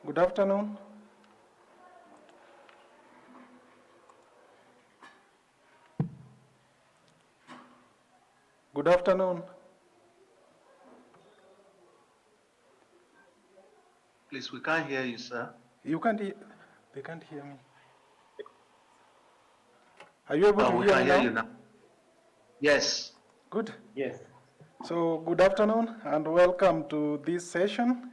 Good afternoon. Good afternoon. Please, we can't hear you, sir. You can't hear, they can't hear me. Are you able to We hear can me hear now? you now. Yes. Good. Yes. So good afternoon and welcome to this session.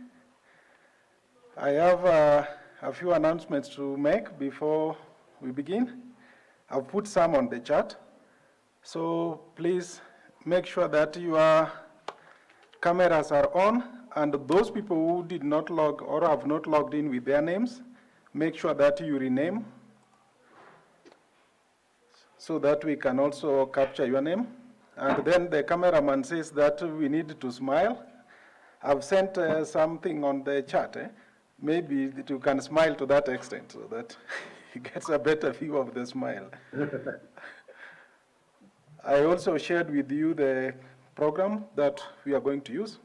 I have a few announcements to make before we begin. I've put some on the chat. So please make sure that your cameras are on, and those people who did not log or have not logged in with their names, make sure that you rename so that we can also capture your name. And then the cameraman says that we need to smile. I've sent something on the chat. Maybe that you can smile to that extent so that he gets a better view of the smile. I also shared with you the program that we are going to use.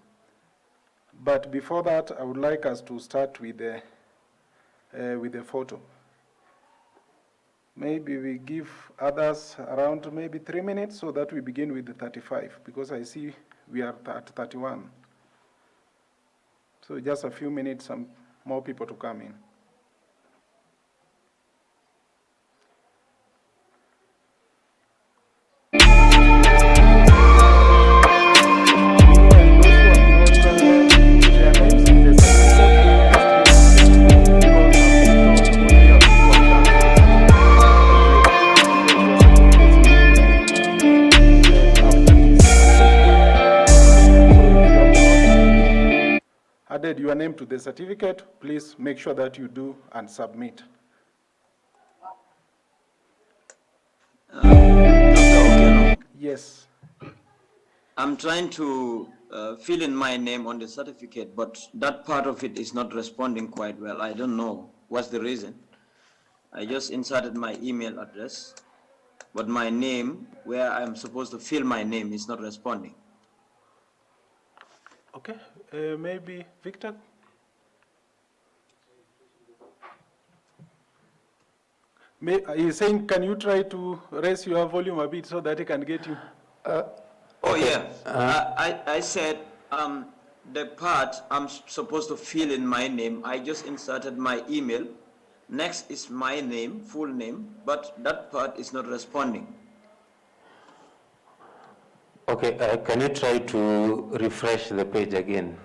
But before that, I would like us to start with the photo. Maybe we give others around maybe 3 minutes so that we begin with the 35, because I see we are at 31. So just a few minutes, some more people to come in. Added your name to the certificate, please make sure that you do and submit. Dr. Okello, Yes. I'm trying to fill in my name on the certificate, but that part of it is not responding quite well. I don't know what's the reason. I just inserted my email address, but my name, where I'm supposed to fill my name, is not responding. Okay, maybe Victor? He's saying, can you try to raise your volume a bit so that he can get you? Okay. I said the part I'm supposed to fill in my name, I just inserted my email. Next is my name, full name, but that part is not responding. Okay, can you try to refresh the page again?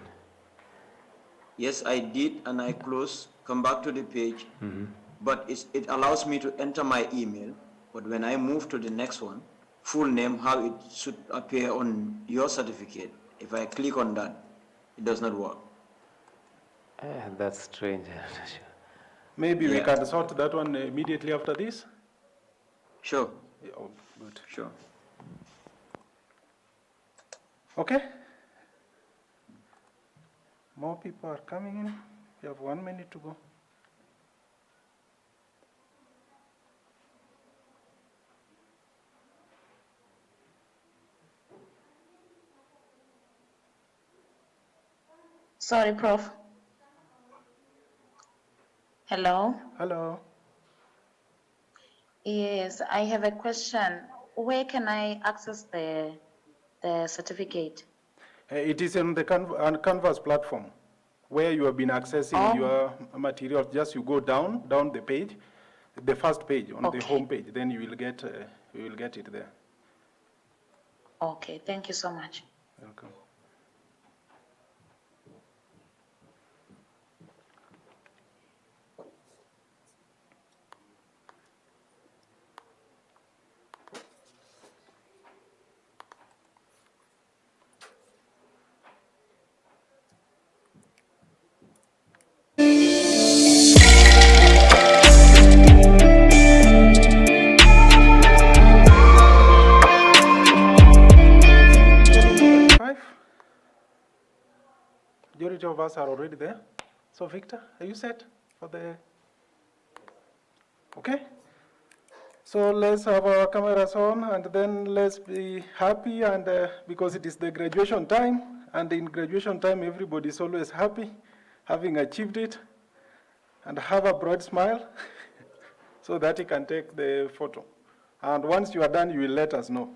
Yes, I did, and I close, come back to the page, but it allows me to enter my email. But when I move to the next one, full name, how it should appear on your certificate, if I click on that, it does not work. That's strange. Maybe we Yeah. can sort that one immediately after this? Sure. Yeah, oh, good. Sure. Okay. More people are coming in. We have 1 minute to go. Sorry, Prof. Hello? Hello. Yes, I have a question. Where can I access the certificate? It is on the Canvas platform where you have been accessing your material. Just you go down the page, the first page on the home page, then you will get it there. Okay, thank you so much. Welcome. Majority of us are already there. So Victor, are you set for the? Okay. So let's have our cameras on, and then let's be happy, and because it is the graduation time, and in graduation time everybody is always happy, having achieved it. and have a broad smile so that he can take the photo. And once you are done, you will let us know.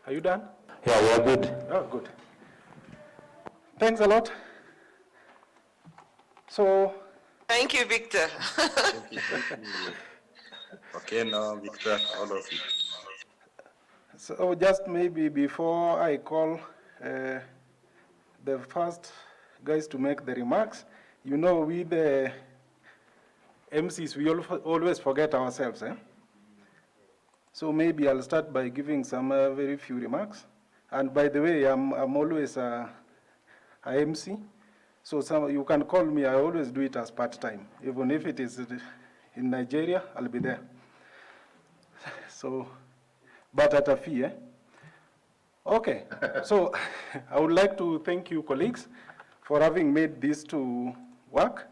Are you done? Yeah, we are good. Oh, good. Thanks a lot. So, Thank you, Victor. Thank you. Okay, now, Victor, all of you. so just maybe before I call the first guys to make the remarks, you know, we the MCs, we always forget ourselves. So maybe I'll start by giving some very few remarks. And by the way, I'm always a MC. So you can call me, I always do it as part-time. Even if it is in Nigeria, I'll be there. So, but at a fee, Okay, so I would like to thank you, colleagues, for having made this to work.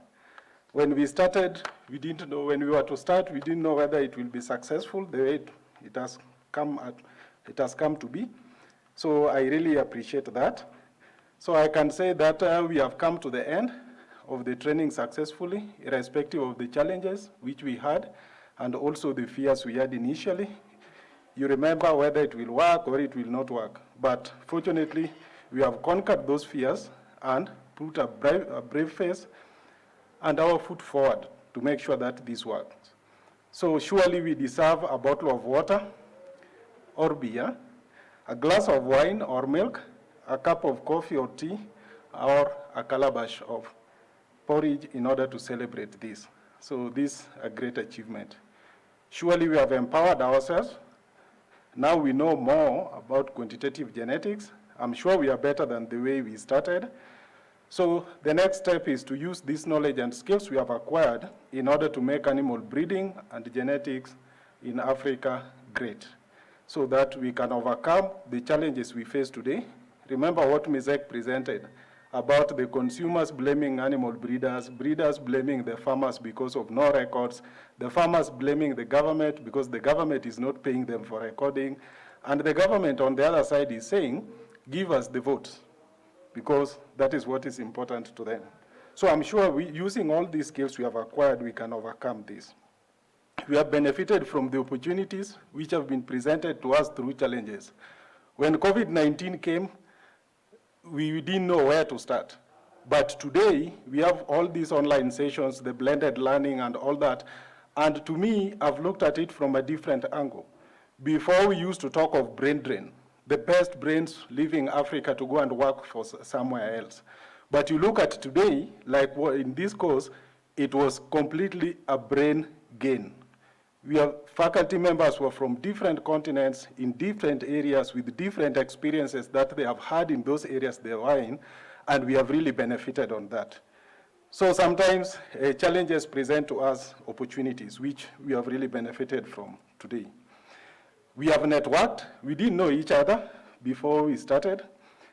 When we started, we didn't know, when we were to start, we didn't know whether it will be successful the way it has come to be. So I really appreciate that. So I can say that we have come to the end of the training successfully, irrespective of the challenges which we had, and also the fears we had initially. You remember whether it will work or it will not work. But fortunately, we have conquered those fears and put a brave face and our foot forward to make sure that this works. So surely we deserve a bottle of water or beer, a glass of wine or milk, a cup of coffee or tea, or a calabash of porridge in order to celebrate this. So this is a great achievement. Surely we have empowered ourselves. Now we know more about quantitative genetics. I'm sure we are better than the way we started. So the next step is to use this knowledge and skills we have acquired in order to make animal breeding and genetics in Africa great, so that we can overcome the challenges we face today. Remember what Mizek presented about the consumers blaming animal breeders, breeders blaming the farmers because of no records, the farmers blaming the government because the government is not paying them for recording, and the government on the other side is saying, give us the votes, because that is what is important to them. So I'm sure using all these skills we have acquired, we can overcome this. We have benefited from the opportunities which have been presented to us through challenges. When COVID-19 came, we didn't know where to start. But today, we have all these online sessions, the blended learning and all that. And to me, I've looked at it from a different angle. Before, we used to talk of brain drain, the best brains leaving Africa to go and work for somewhere else. But you look at today, like in this course, it was completely a brain gain. We have faculty members who are from different continents, in different areas, with different experiences that they have had in those areas they are in, and we have really benefited on that. So sometimes challenges present to us opportunities, which we have really benefited from today. We have networked. We didn't know each other before we started.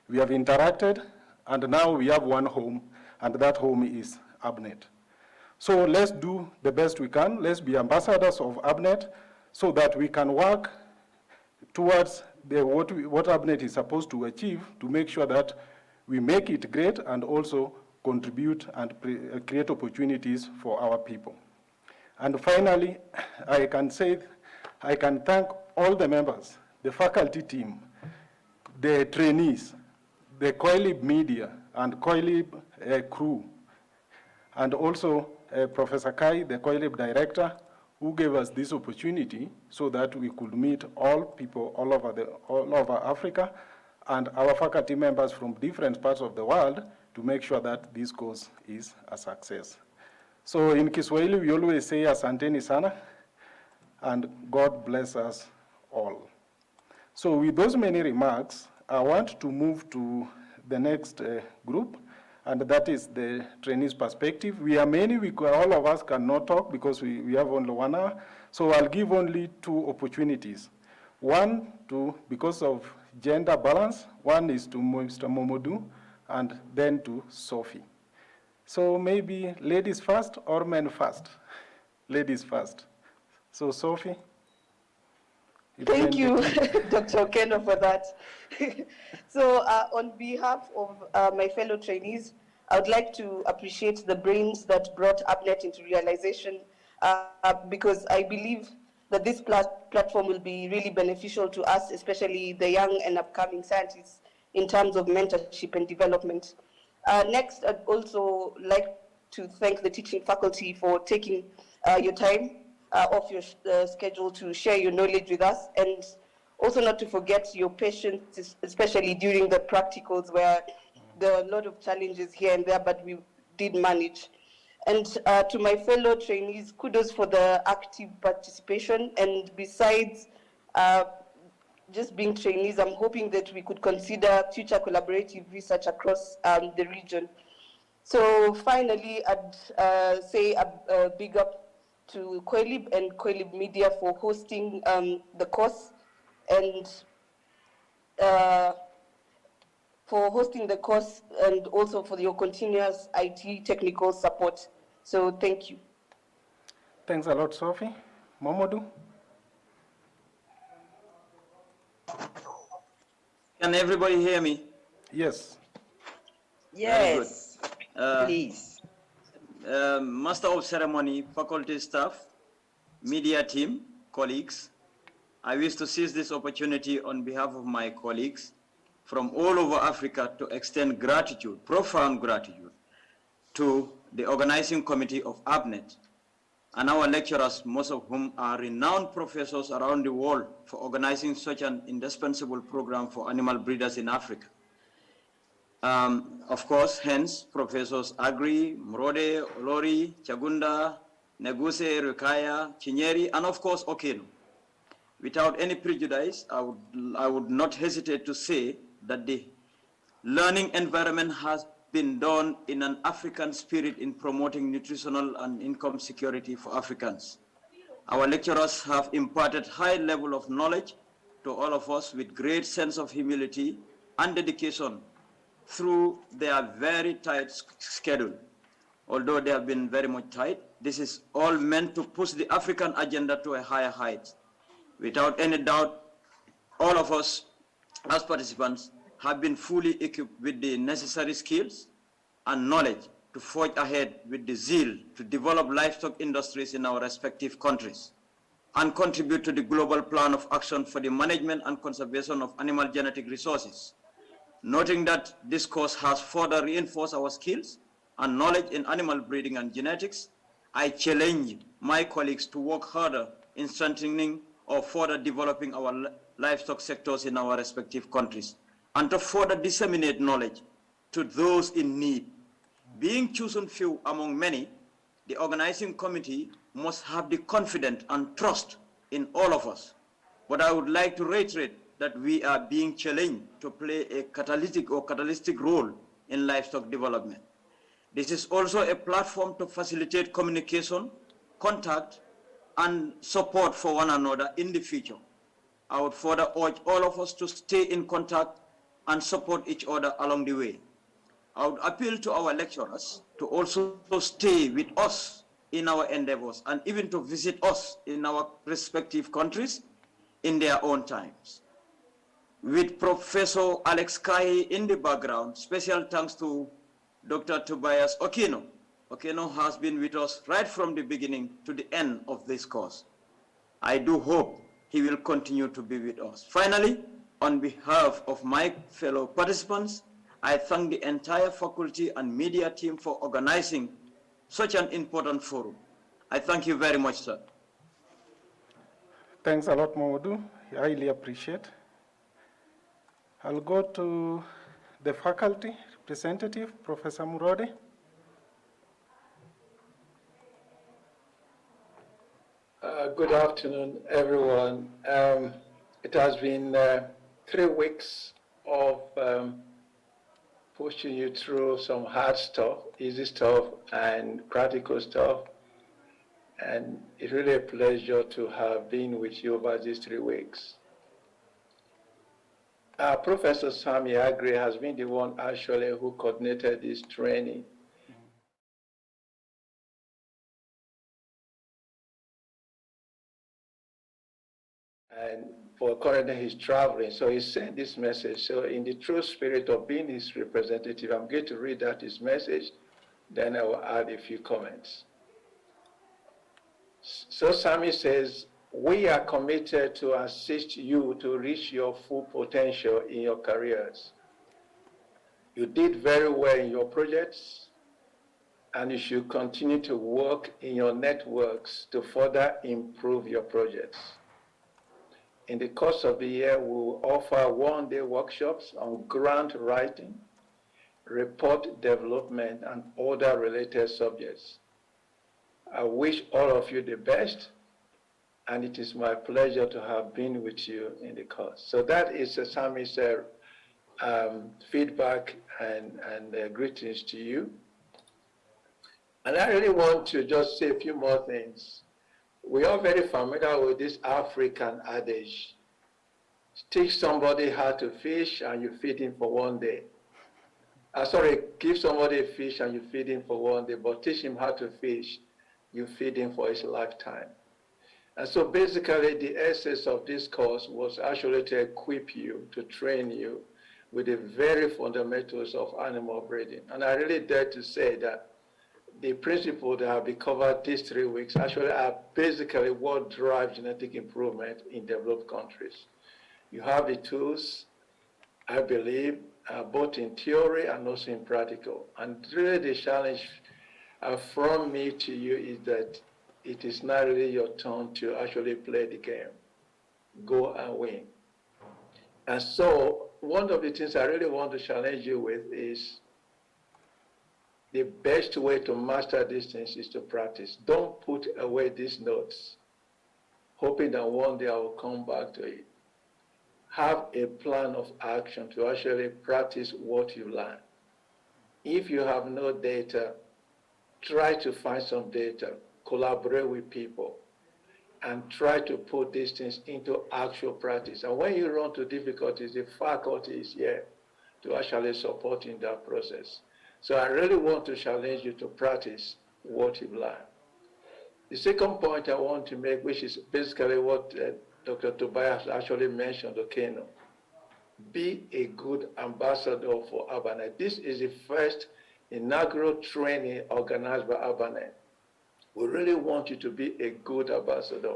We have interacted, and now we have one home, and that home is ABNet. So let's do the best we can. Let's be ambassadors of ABNet so that we can work towards what ABNet is supposed to achieve to make sure that we make it great and also contribute and create opportunities for our people. And finally, I can thank all the members, the faculty team, the trainees, the CoELIB media and CoELIB crew, and also Professor Kai, the CoELIB director, who gave us this opportunity so that we could meet all people all over Africa and our faculty members from different parts of the world to make sure that this course is a success. So in Kiswahili, we always say asanteni sana, and God bless us all. So with those many remarks, I want to move to the next group, and that is the trainees' perspective. We are many, all of us cannot talk because we have only 1 hour, so I'll give only 2 opportunities. One, because of gender balance, one is to Mr. Momodu, and then to Sophie. So maybe ladies first or men first? Ladies first. So Sophie? Thank you, Dr. Okeno, for that. So on behalf of my fellow trainees, I would like to appreciate the brains that brought ABNet into realization because I believe that this platform will be really beneficial to us, especially the young and upcoming scientists, in terms of mentorship and development. Next, I'd also like to thank the teaching faculty for taking your time off your schedule to share your knowledge with us, and also not to forget your patience, especially during the practicals where there are a lot of challenges here and there, but we did manage. And to my fellow trainees, kudos for the active participation. And besides just being trainees, I'm hoping that we could consider future collaborative research across the region. So finally, I'd say a big up to CoELIB and CoELIB Media for hosting the course and also for your continuous IT technical support. So thank you. Thanks a lot, Sophie. Momodu? Can everybody hear me? Yes. Yes, please. Master of Ceremony, faculty staff, media team, colleagues, I wish to seize this opportunity on behalf of my colleagues from all over Africa to extend gratitude, profound gratitude, to the organizing committee of ABNet and our lecturers, most of whom are renowned professors around the world, for organizing such an indispensable program for animal breeders in Africa. Of course, hence, Professors Agri, Mrode, Olori, Chagunda, Neguse, Rukaya, Chinyeri, and of course, Okeno. Without any prejudice, I would not hesitate to say that the learning environment has been done in an African spirit in promoting nutritional and income security for Africans. Our lecturers have imparted high level of knowledge to all of us with great sense of humility and dedication through their very tight schedule. Although they have been very much tight, this is all meant to push the African agenda to a higher height. Without any doubt, all of us as participants have been fully equipped with the necessary skills and knowledge to forge ahead with the zeal to develop livestock industries in our respective countries and contribute to the global plan of action for the management and conservation of animal genetic resources. Noting that this course has further reinforced our skills and knowledge in animal breeding and genetics, I challenge my colleagues to work harder in strengthening or further developing our livestock sectors in our respective countries, and to further disseminate knowledge to those in need. Being chosen few among many, the organizing committee must have the confidence and trust in all of us. But I would like to reiterate that we are being challenged to play a catalytic role in livestock development. This is also a platform to facilitate communication, contact, and support for one another in the future. I would further urge all of us to stay in contact and support each other along the way. I would appeal to our lecturers to also stay with us in our endeavors and even to visit us in our respective countries in their own times. With Professor Alex Kai in the background, special thanks to Dr. Tobias Okeno. Okeno has been with us right from the beginning to the end of this course. I do hope he will continue to be with us. Finally, on behalf of my fellow participants, I thank the entire faculty and media team for organizing such an important forum. I thank you very much, sir. Thanks a lot, Mamodu. I highly appreciate. I'll go to the faculty representative, Professor Murode. Good afternoon, everyone. It has been 3 weeks of pushing you through some hard stuff, easy stuff, and practical stuff. And it's really a pleasure to have been with you over these 3 weeks. Professor Sami Agri has been the one actually who coordinated this training. And for currently he's traveling, so he sent this message. So in the true spirit of being his representative, I'm going to read out his message, then I will add a few comments. So Sami says, we are committed to assist you to reach your full potential in your careers. You did very well in your projects, and you should continue to work in your networks to further improve your projects. In the course of the year, we will offer one-day workshops on grant writing, report development, and other related subjects. I wish all of you the best, and it is my pleasure to have been with you in the course. So that is Sami's feedback and greetings to you. And I really want to just say a few more things. We are very familiar with this African adage. Teach somebody how to fish and you feed him for one day. Give somebody a fish and you feed him for one day, but teach him how to fish, you feed him for his lifetime. And so basically the essence of this course was actually to equip you, to train you with the very fundamentals of animal breeding. And I really dare to say that the principles that have been covered these 3 weeks actually are basically what drives genetic improvement in developed countries. You have the tools, I believe, both in theory and also in practical. And really the challenge from me to you is that it is now really your turn to actually play the game, go and win. And so one of the things I really want to challenge you with is the best way to master these things is to practice. Don't put away these notes, hoping that one day I will come back to it. Have a plan of action to actually practice what you learn. If you have no data, try to find some data, collaborate with people, and try to put these things into actual practice. And when you run into difficulties, the faculty is here to actually support in that process. So I really want to challenge you to practice what you've learned. The second point I want to make, which is basically what Dr. Tobias actually mentioned, Okeno, be a good ambassador for ARBANET. This is the first inaugural training organized by ARBANET. We really want you to be a good ambassador.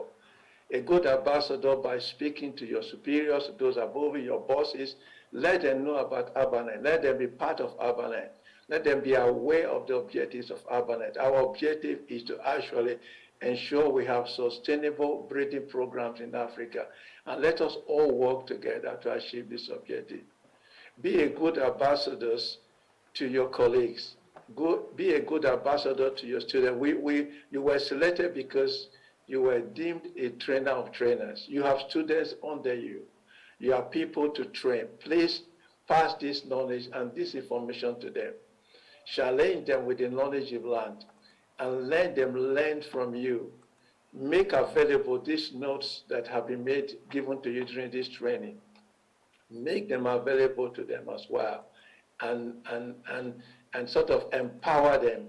A good ambassador by speaking to your superiors, those above you, your bosses. Let them know about ARBANET. Let them be part of ARBANET. Let them be aware of the objectives of ARBANET. Our objective is to actually ensure we have sustainable breeding programs in Africa. And let us all work together to achieve this objective. Be a good ambassador to your colleagues. Be a good ambassador to your students. You were selected because you were deemed a trainer of trainers. You have students under you. You have people to train. Please pass this knowledge and this information to them. Challenge them with the knowledge you've learned and let them learn from you. Make available these notes that have been given to you during this training. Make them available to them as well and sort of empower them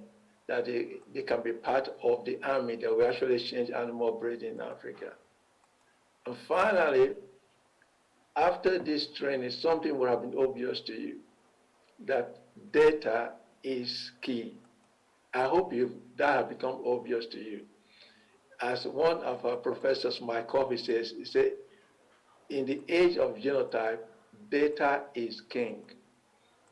that they can be part of the army that will actually change animal breeding in Africa. And finally, after this training, something will have been obvious to you, that data is key. I hope that has become obvious to you. As one of our professors, Mike Coffey says, he said, in the age of genotype, data is king.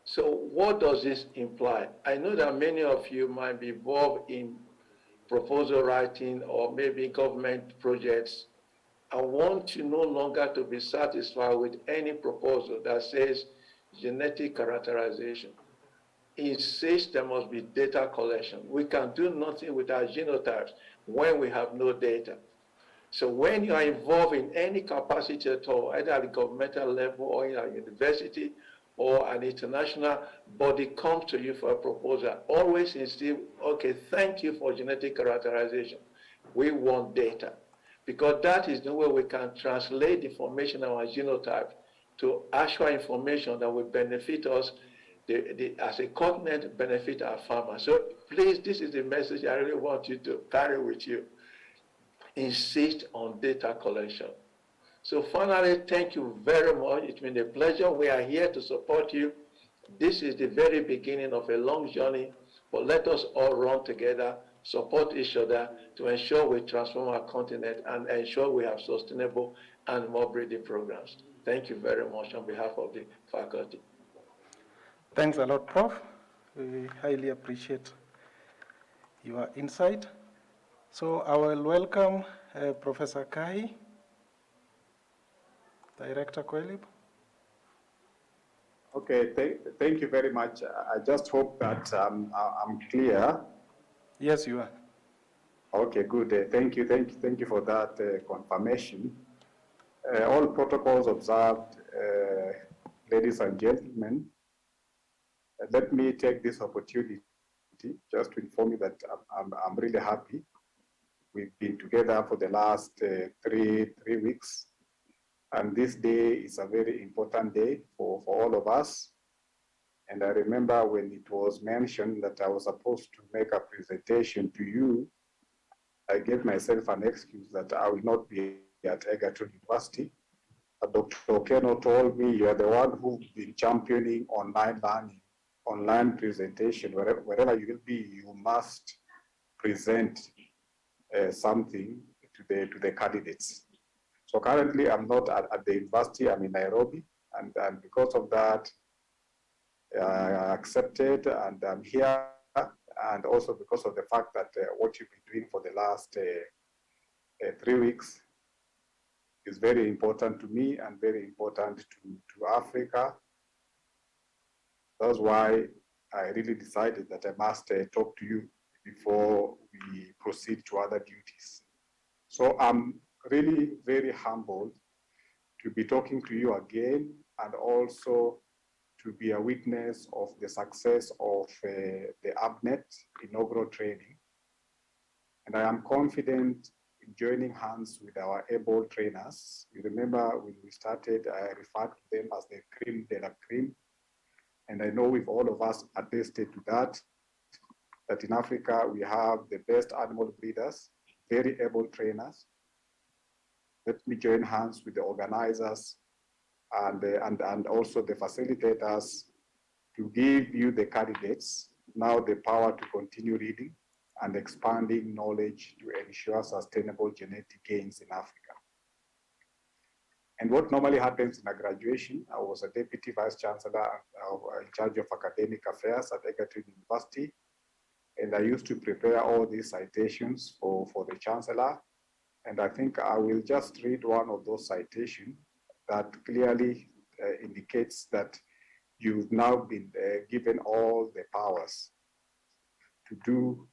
So what does this imply? I know that many of you might be involved in proposal writing or maybe government projects I want you no longer to be satisfied with any proposal that says genetic characterization. Insist there must be data collection. We can do nothing with our genotypes when we have no data. So when you are involved in any capacity at all, either at the governmental level or in a university or an international body comes to you for a proposal, always insist, okay, thank you for genetic characterization. We want data. Because that is the way we can translate the information of our genotype to actual information that will benefit us as a continent, benefit our farmers. So please, this is the message I really want you to carry with you. Insist on data collection. So finally, thank you very much. It's been a pleasure. We are here to support you. This is the very beginning of a long journey, but let us all run together, support each other to ensure we transform our continent and ensure we have sustainable animal breeding programs. Thank you very much on behalf of the faculty. Thanks a lot, Prof. We highly appreciate your insight. So I will welcome Professor Kai, Director CoELIB. Okay, thank you very much. I just hope that I'm clear. Yes, you are. Okay, good. Thank you for that confirmation. All protocols observed, ladies and gentlemen. Let me take this opportunity just to inform you that I'm really happy. We've been together for the last three weeks. And this day is a very important day for all of us. And I remember when it was mentioned that I was supposed to make a presentation to you, I gave myself an excuse that I will not be at Egerton University. Dr. Okeno told me, you are the one who's been championing online learning, online presentation. Wherever you will be, you must present something to the candidates. So currently, I'm not at the university, I'm in Nairobi, and because of that, I accepted, and I'm here, and also because of the fact that what you've been doing for the last 3 weeks is very important to me and very important to Africa. That's why I really decided that I must talk to you before we proceed to other duties. So I'm really very humbled to be talking to you again, and also to be a witness of the success of the ABNet inaugural training. And I am confident in joining hands with our able trainers. You remember when we started, I referred to them as the cream de la cream. And I know with all of us attested to that in Africa, we have the best animal breeders, very able trainers. Let me join hands with the organizers and also the facilitators to give you, the candidates, now the power to continue reading and expanding knowledge to ensure sustainable genetic gains in Africa. And what normally happens in a graduation, I was a deputy vice chancellor in charge of academic affairs at Egerton University, and I used to prepare all these citations for the chancellor. And I think I will just read one of those citations that clearly indicates that you've now been given all the powers to do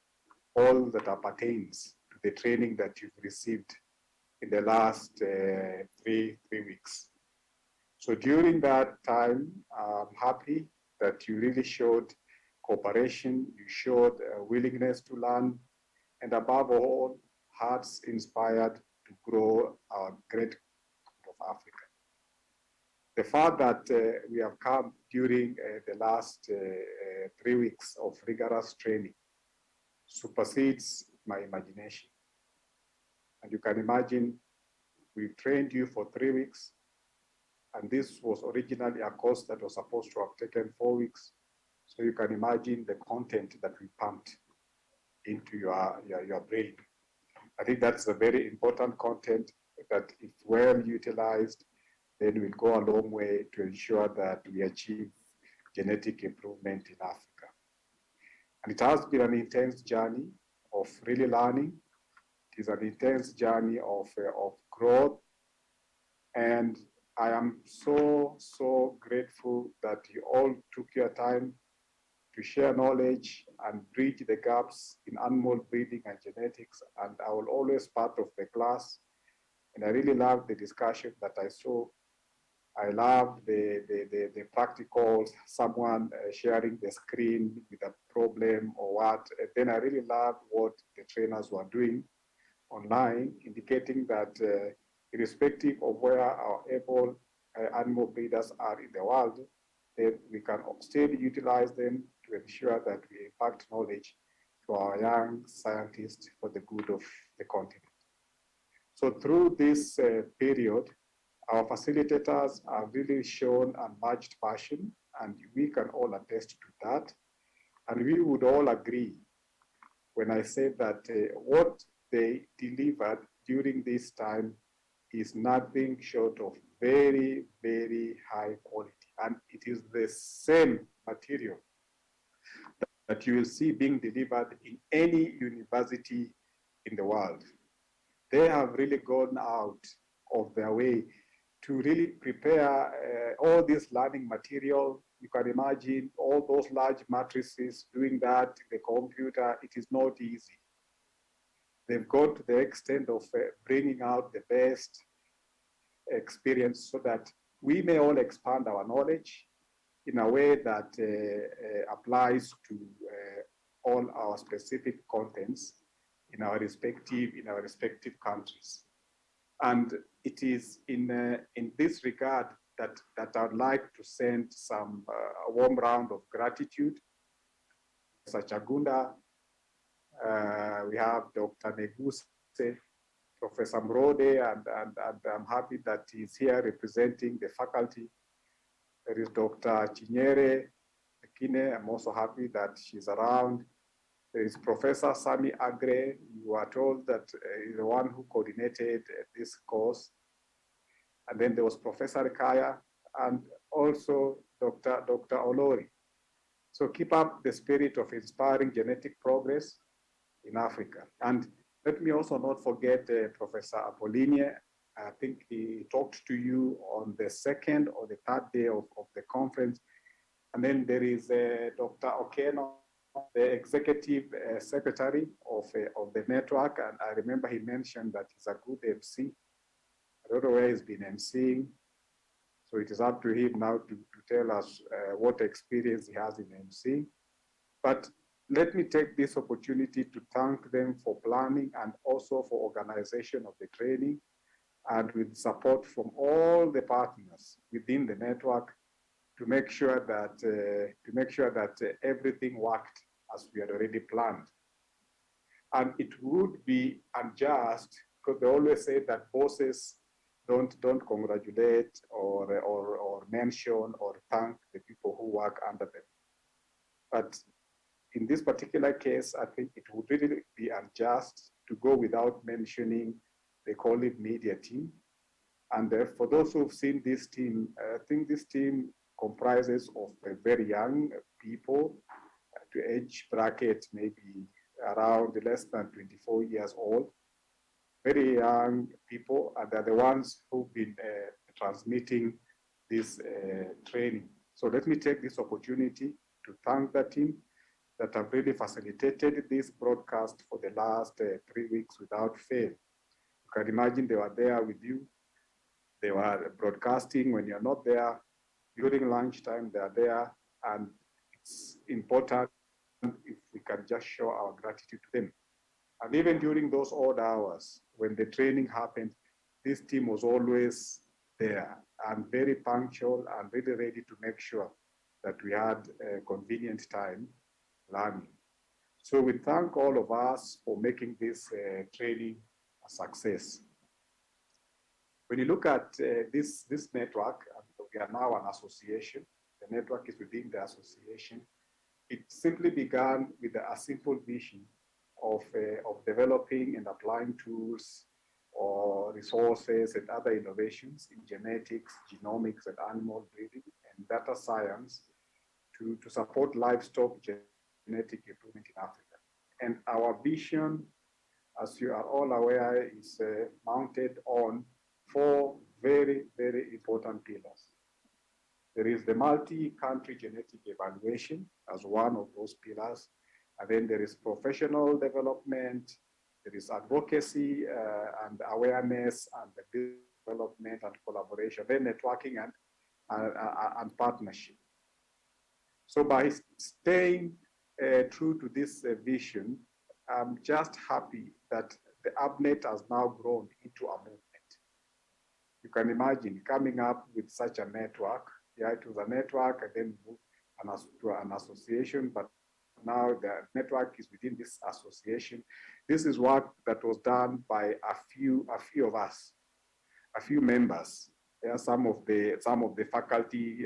all that appertains to the training that you've received in the last three weeks. So during that time, I'm happy that you really showed cooperation, you showed a willingness to learn, and above all, hearts inspired to grow our great of Africa. The fact that we have come during the last 3 weeks of rigorous training supersedes my imagination. And you can imagine, we trained you for 3 weeks, and this was originally a course that was supposed to have taken 4 weeks. So you can imagine the content that we pumped into your brain. I think that's a very important content that, if well utilized, then will go a long way to ensure that we achieve genetic improvement in Africa. And it has been an intense journey of really learning. It is an intense journey of growth And I am so grateful that you all took your time to share knowledge and bridge the gaps in animal breeding and genetics. And I will always part of the class. And I really loved the discussion that I saw. I loved the practicals, someone sharing the screen with a problem or what. And then I really loved what the trainers were doing online, indicating that irrespective of where our able animal breeders are in the world, that we can still utilize them to ensure that we impart knowledge to our young scientists for the good of the continent. So through this period, our facilitators have really shown unmatched passion, and we can all attest to that. And we would all agree when I say that what they delivered during this time is nothing short of very high quality. And it is the same material that you will see being delivered in any university in the world. They have really gone out of their way to really prepare all this learning material. You can imagine all those large matrices doing that in the computer. It is not easy. They've gone to the extent of bringing out the best experience so that we may all expand our knowledge in a way that applies to all our specific contents in our respective countries. And it is in this regard that I'd like to send a warm round of gratitude. Sachagunda, we have Dr. Neguse, Professor Mrode, and I'm happy that he's here representing the faculty. There is Dr. Chinyere Kine. I'm also happy that she's around. There is Professor Sami Agre. You are told that he's the one who coordinated this course. And then there was Professor Kaya and also Dr. Olori. So keep up the spirit of inspiring genetic progress in Africa. And let me also not forget Professor Apollinie. I think he talked to you on the second or the third day of the conference. And then there is Dr. Okeno, the executive secretary of the network. And I remember he mentioned that he's a good MC. I don't know where he's been MCing. So it is up to him now to tell us what experience he has in MCing. But let me take this opportunity to thank them for planning and also for organization of the training, and with support from all the partners within the network to make sure that everything worked as we had already planned. And it would be unjust, because they always say that bosses don't congratulate or mention or thank the people who work under them. But in this particular case, I think it would really be unjust to go without mentioning the CoELIB media team. And for those who've seen this team, I think this team comprises of very young people to age bracket maybe around less than 24 years old. Very young people, and they're the ones who've been transmitting this training. So let me take this opportunity to thank the team that have really facilitated this broadcast for the last 3 weeks without fail. You can imagine they were there with you. They were broadcasting when you're not there. During lunchtime, they're there. And it's important if we can just show our gratitude to them. And even during those odd hours, when the training happened, this team was always there and very punctual and really ready to make sure that we had a convenient time learning. So we thank all of us for making this training a success. When you look at this network, we are now an association. The network is within the association. It simply began with a simple vision of developing and applying tools or resources and other innovations in genetics, genomics, and animal breeding and data science to support livestock genetic improvement in Africa. And our vision, as you are all aware, is mounted on 4 very, very important pillars. There is the multi-country genetic evaluation as one of those pillars. And then there is professional development, there is advocacy and awareness and the development and collaboration, then networking and partnership. So by staying true to this vision, I'm just happy that the ABNet has now grown into a movement. You can imagine coming up with such a network. Yeah, it was a network and then moved to an association, but now the network is within this association. This is work that was done by a few of us, a few members. Yeah, some of the faculty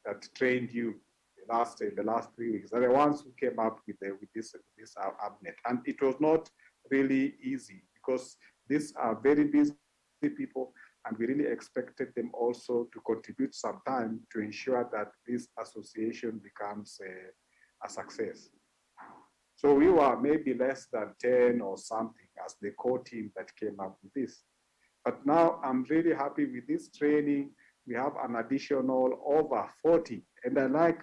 that trained you the last 3 weeks are the ones who came up with this ABNet, and it was not really easy because these are very busy people, and we really expected them also to contribute some time to ensure that this association becomes a success. So we were maybe less than 10 or something as the core team that came up with this. But now I'm really happy with this training. We have an additional over 40, and I like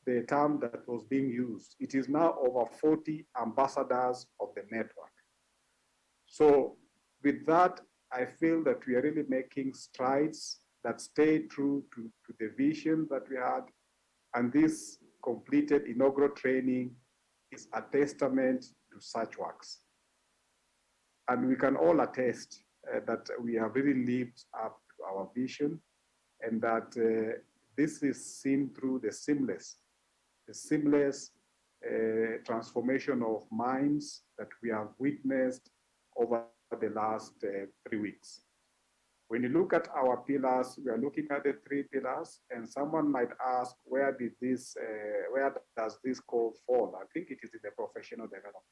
the term that was being used. It is now over 40 ambassadors of the network. So with that, I feel that we are really making strides that stay true to the vision that we had. And this completed inaugural training is a testament to such works. And we can all attest that we have really lived up to our vision, and that this is seen through the seamless transformation of minds that we have witnessed over the last 3 weeks. When you look at our pillars, we are looking at the 3 pillars, and someone might ask, where does this call fall? I think it is in the professional development,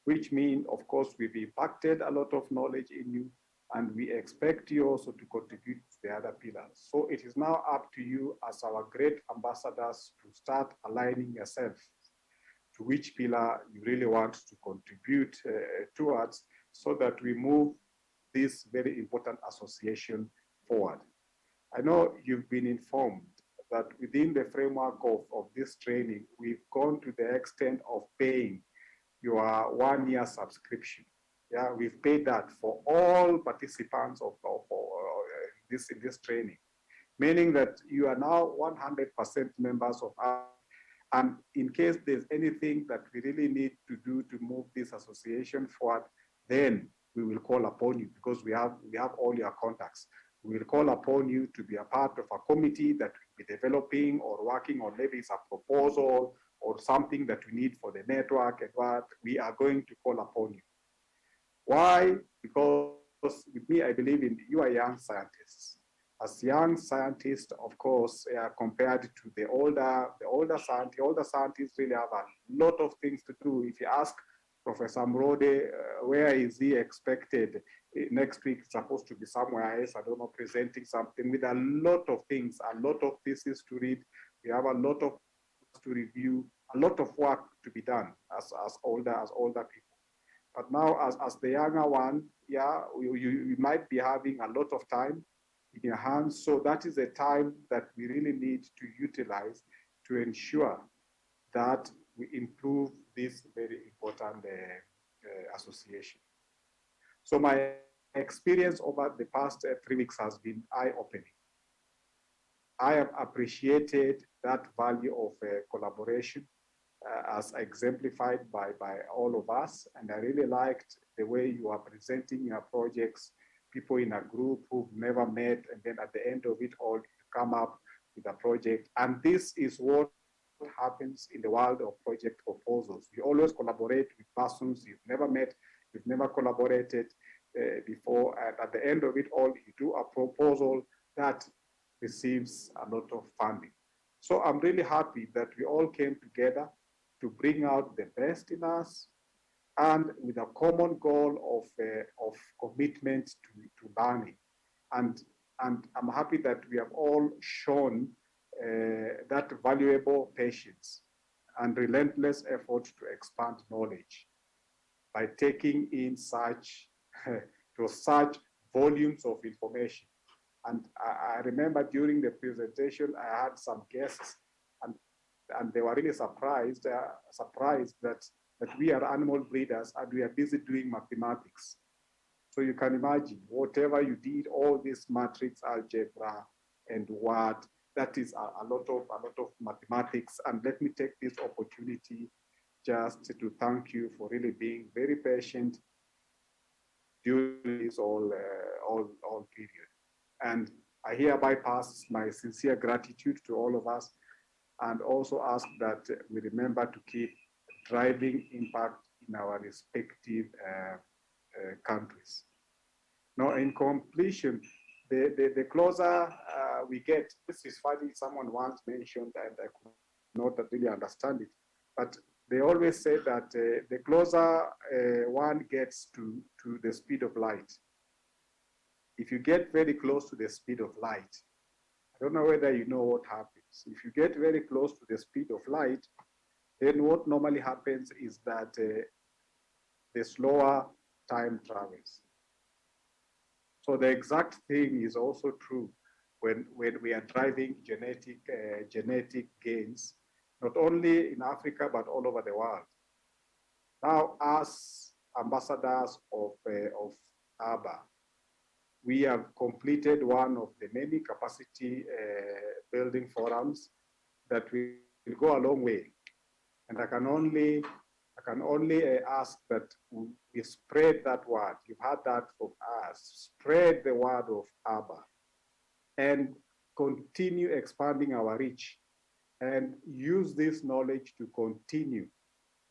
which means, of course, we've impacted a lot of knowledge in you, and we expect you also to contribute to the other pillars. So it is now up to you as our great ambassadors to start aligning yourself to which pillar you really want to contribute towards, so that we move this very important association forward. I know you've been informed that within the framework of this training, we've gone to the extent of paying your 1-year subscription. Yeah, we've paid that for all participants of this training, meaning that you are now 100% members of us. And in case there's anything that we really need to do to move this association forward, then we will call upon you, because we have all your contacts. We will call upon you to be a part of a committee that will be developing or working on maybe it's a proposal or something that we need for the network, and what we are going to call upon you. Why? Because with me, I believe you are young scientists. As young scientists, of course, compared to the older scientists really have a lot of things to do. If you ask Professor Mrode, where is he expected next week? Supposed to be somewhere else, I don't know, presenting something with a lot of things, a lot of thesis to read. We have a lot of to review, a lot of work to be done as older people. But now, as the younger one, yeah, you might be having a lot of time in your hands. So that is a time that we really need to utilize to ensure that we improve this very important association. So my experience over the past 3 weeks has been eye-opening. I have appreciated that value of collaboration as exemplified by all of us. And I really liked the way you are presenting your projects, people in a group who've never met, and then at the end of it all, you come up with a project. And this is what happens in the world of project proposals. You always collaborate with persons you've never met, you've never collaborated before, and at the end of it all, you do a proposal that receives a lot of funding. So I'm really happy that we all came together to bring out the best in us, and with a common goal of commitment to learning. And I'm happy that we have all shown that valuable patience and relentless effort to expand knowledge by taking in such volumes of information. And I remember during the presentation, I had some guests, and they were really surprised that we are animal breeders and we are busy doing mathematics. So you can imagine, whatever you did, all this matrix algebra and what, that is a lot of mathematics. And let me take this opportunity just to thank you for really being very patient during this all period. And I hereby pass my sincere gratitude to all of us, and also ask that we remember to keep driving impact in our respective countries. Now, in completion, the closer we get, this is funny, someone once mentioned, and I could not really understand it, but they always say that the closer one gets to the speed of light, if you get very close to the speed of light, I don't know whether you know what happens. If you get very close to the speed of light, then what normally happens is that the slower time travels. So the exact thing is also true when we are driving genetic gains, not only in Africa, but all over the world. Now, as ambassadors of ABBA, we have completed one of the many capacity building forums that will go a long way. And I can only ask that we spread that word. You've heard that from us. Spread the word of ABBA and continue expanding our reach and use this knowledge to continue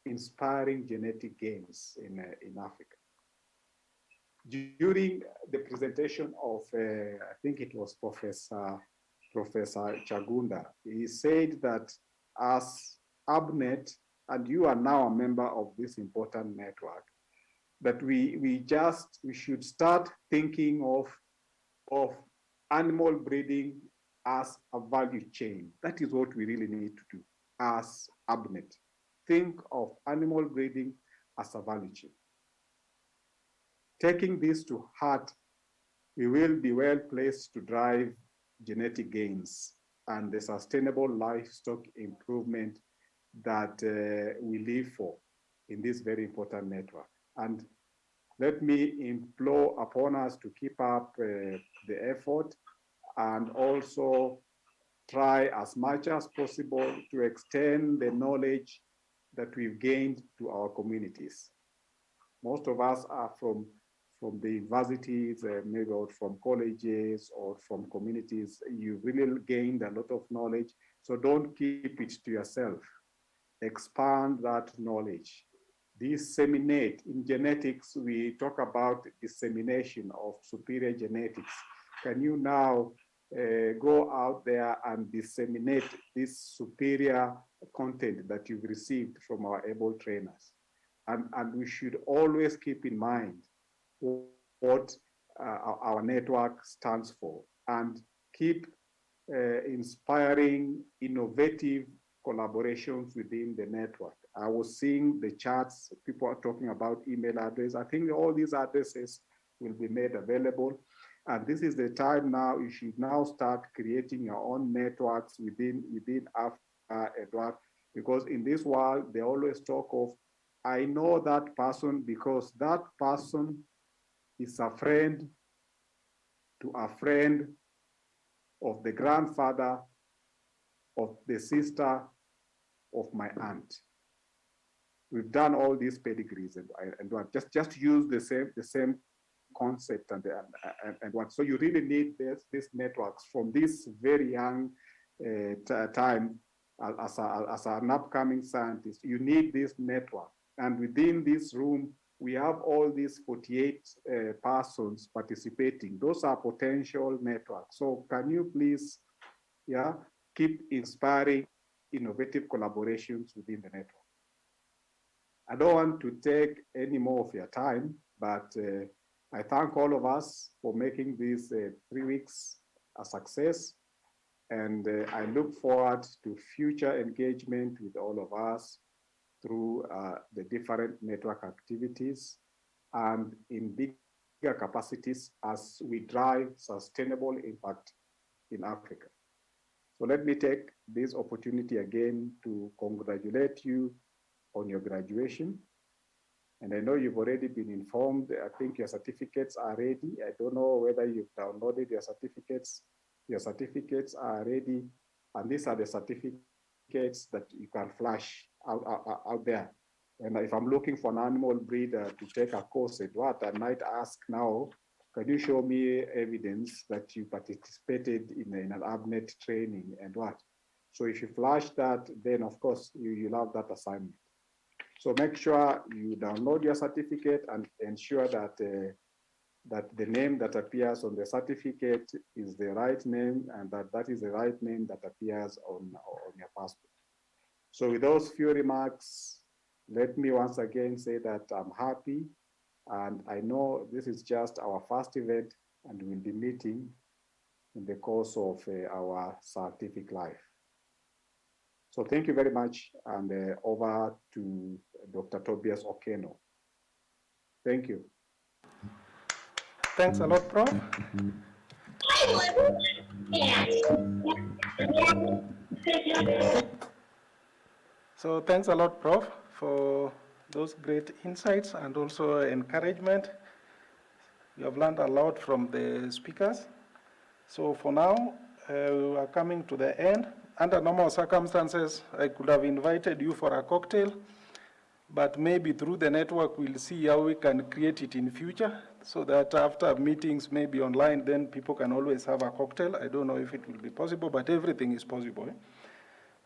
inspiring genetic gains in Africa. During the presentation of, I think it was Professor Chagunda, he said that as ABNet, and you are now a member of this important network, that we should start thinking of animal breeding as a value chain. That is what we really need to do as ABNet. Think of animal breeding as a value chain. Taking this to heart, we will be well placed to drive genetic gains and the sustainable livestock improvement that we live for in this very important network. And let me implore upon us to keep up the effort and also try as much as possible to extend the knowledge that we've gained to our communities. Most of us are from the universities, maybe from colleges or from communities. You really gained a lot of knowledge, so don't keep it to yourself. Expand that knowledge. Disseminate. In genetics, we talk about dissemination of superior genetics. Can you now go out there and disseminate this superior content that you've received from our able trainers? And we should always keep in mind what our network stands for and keep inspiring innovative collaborations within the network. I was seeing the charts, people are talking about email address. I think all these addresses will be made available. And this is the time now, you should now start creating your own networks within Africa, Edward, because in this world, they always talk of, I know that person because that person is a friend to a friend of the grandfather of the sister of my aunt. We've done all these pedigrees and just use the same concept and what. So you really need these networks from this very young time as an upcoming scientist. You need this network. And within this room, we have all these 48 persons participating. Those are potential networks. So can you please, keep inspiring innovative collaborations within the network? I don't want to take any more of your time, but I thank all of us for making these 3 weeks a success. And I look forward to future engagement with all of us through the different network activities. And in bigger capacities as we drive sustainable impact in Africa. So let me take this opportunity again to congratulate you on your graduation. And I know you've already been informed. I think your certificates are ready. I don't know whether you've downloaded your certificates. Your certificates are ready. And these are the certificates that you can flash out there. And if I'm looking for an animal breeder to take a course at what, I might ask now, can you show me evidence that you participated in an ABNet training and what? So if you flash that, then of course you'll have that assignment. So make sure you download your certificate and ensure that that the name that appears on the certificate is the right name and that is the right name that appears on your passport. So with those few remarks, let me once again say that I'm happy, and I know this is just our first event and we'll be meeting in the course of our scientific life. So thank you very much, and over to Dr. Tobias Okeno. Thank you. Thanks a lot, Prof. So thanks a lot, Prof, for those great insights and also encouragement. We have learned a lot from the speakers. So for now, we are coming to the end. Under normal circumstances, I could have invited you for a cocktail, but maybe through the network, we'll see how we can create it in future so that after meetings, maybe online, then people can always have a cocktail. I don't know if it will be possible, but everything is possible.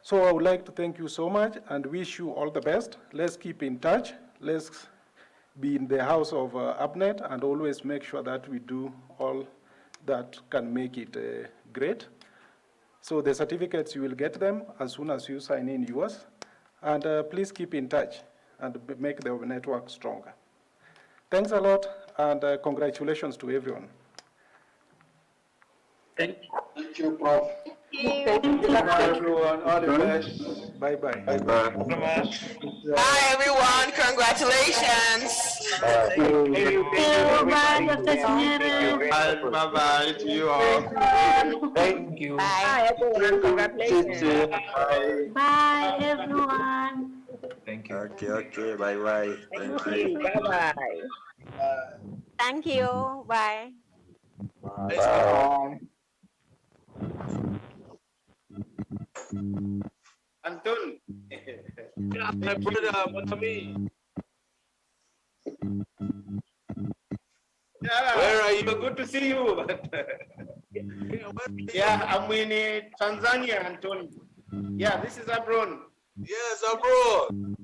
So I would like to thank you so much and wish you all the best. Let's keep in touch. Let's be in the house of ABNet and always make sure that we do all that can make it great. So the certificates, you will get them as soon as you sign in yours. And please keep in touch and make the network stronger. Thanks a lot, and congratulations to everyone. Thank you, Prof. Thank you, everyone. All the best. Bye-bye. Bye-bye. Bye, everyone. Congratulations. Thank you. Bye-bye to you all. Thank you. Bye, everyone. Congratulations. Bye, everyone. Thank you. Okay, bye-bye. Thank you. Bye-bye. Thank you. Bye. Bye. Anton. My brother, Matami. Yeah. Where are you? Good to see you. Yeah, I'm in Tanzania, Anton. Yeah, this is Abron. Yes, abroad.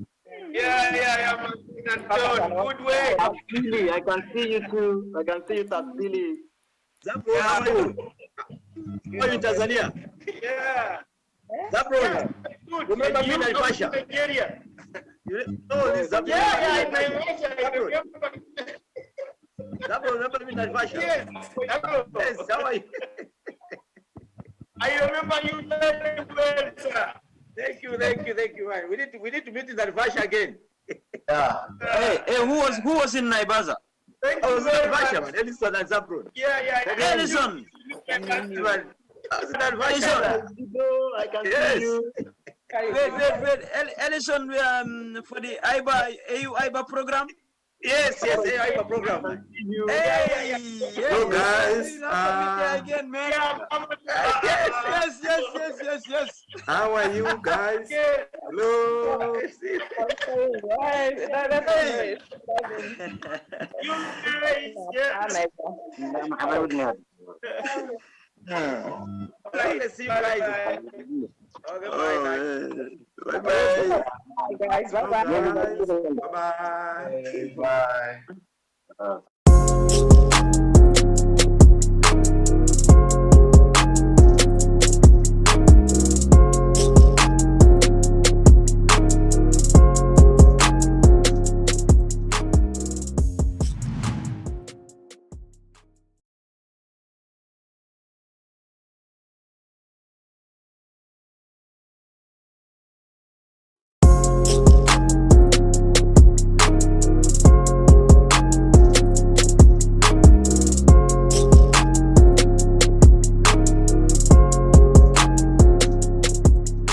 Yeah, Anton. Good way. Billy, I can see you too. I can see you, Billy. Zabron, how are you? How are you, Tanzania? Yeah. Zabron, Good. remember me in You Naivasha? Nigeria. Oh, this is Zabron. Yeah, in Naivasha. I remember. Zabron, remember me in Naivasha? Yes. Hello. Yes, how are you? I remember you very well, sir. Thank you. Man. We need to meet in Naivasha again. Yeah. Hey, who was in Naibaza? Thank I you was in very Naivasha, much. man. Edison and Zabron. Yeah. Edison. Man, I was in Naivasha. I can see you. Wait. Ellison, for the AU program? Yes, I have a program. Hey, Hello, guys. Again, man. Yes. How are you guys? Hello. Let's see you guys. Oh, bye-bye. Bye, guys. Bye-bye. Bye-bye. Bye-bye.